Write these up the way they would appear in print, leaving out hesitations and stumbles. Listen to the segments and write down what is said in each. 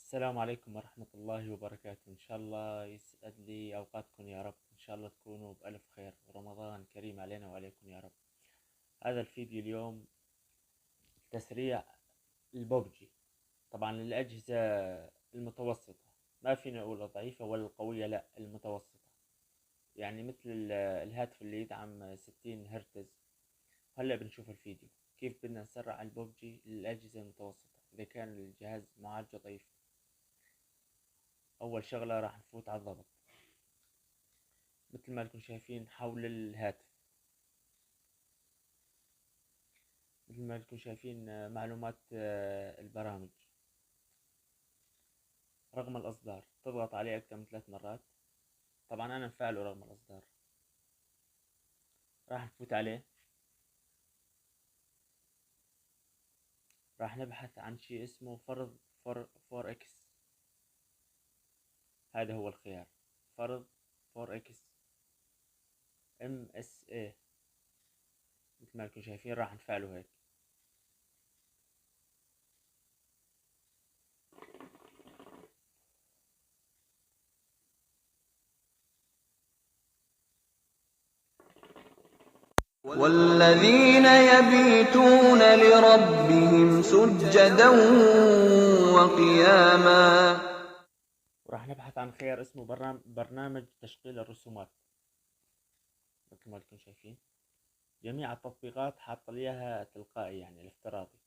السلام عليكم ورحمة الله وبركاته. إن شاء الله يسعد لي أوقاتكم يا رب. إن شاء الله تكونوا بألف خير ورمضان كريم علينا وعليكم يا رب. هذا الفيديو اليوم تسريع الببجي، طبعا للأجهزة المتوسطة، ما فينا نقول ضعيفة ولا القوية، لا المتوسطة، يعني مثل الهاتف اللي يدعم 60 هرتز. هلا بنشوف الفيديو كيف بدنا نسرع الببجي للأجهزة المتوسطة إذا كان الجهاز معالجه ضعيف. أول شغلة راح نفوت على الضغط مثل ما انتم شايفين حول الهاتف، مثل ما انتم شايفين معلومات البرامج، رقم الإصدار، تضغط عليه أكثر من 3 مرات. طبعا أنا مفعله رقم الإصدار. راح نفوت عليه، راح نبحث عن شيء اسمه فرض فور اكس. هذا هو الخيار، فرض فور اكس MSA. مثل ما انتم شايفين راح نفعله هيك. والذين يبيتون لربهم سجدا وقياما. وراح نبحث عن خيار اسمه برنامج تشغيل الرسومات. مثل ما انتم شايفين جميع التطبيقات حاطه لي اياها تلقائي، يعني الافتراضي.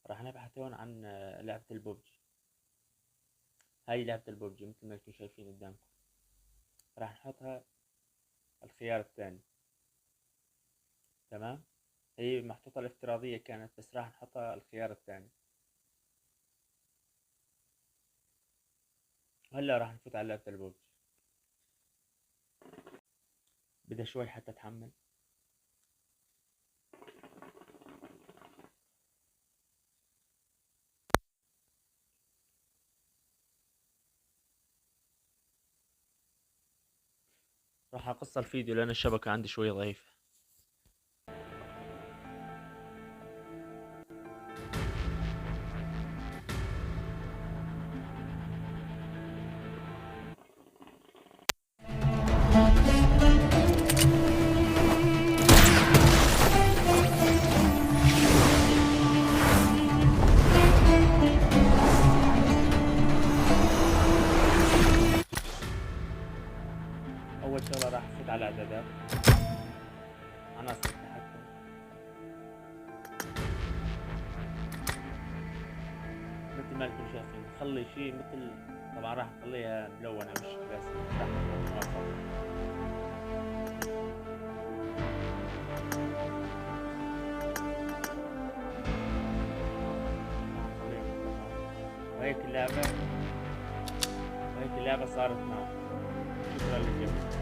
راح نبحث هون عن لعبة الببجي. هاي لعبة الببجي مثل ما انتم شايفين قدامكم. راح نحطها الخيار الثاني. تمام، هي محطوطة الافتراضية كانت، بس راح نحطها الخيار الثاني. هلا راح نفوت على لعبة الببجي. بدها شوي حتى تحمل. راح اقص الفيديو لان الشبكة عندي شوي ضعيفة. اول شغلة راح افوت على اعدادات، عناصر التحكم، مثل ما انتم شايفين نخلي شيء مثل، طبعا راح نخليها ملونة مش كلاسيك، راح نحط موافقة. وهيك اللعبة صارت معه. شكرا للجميع.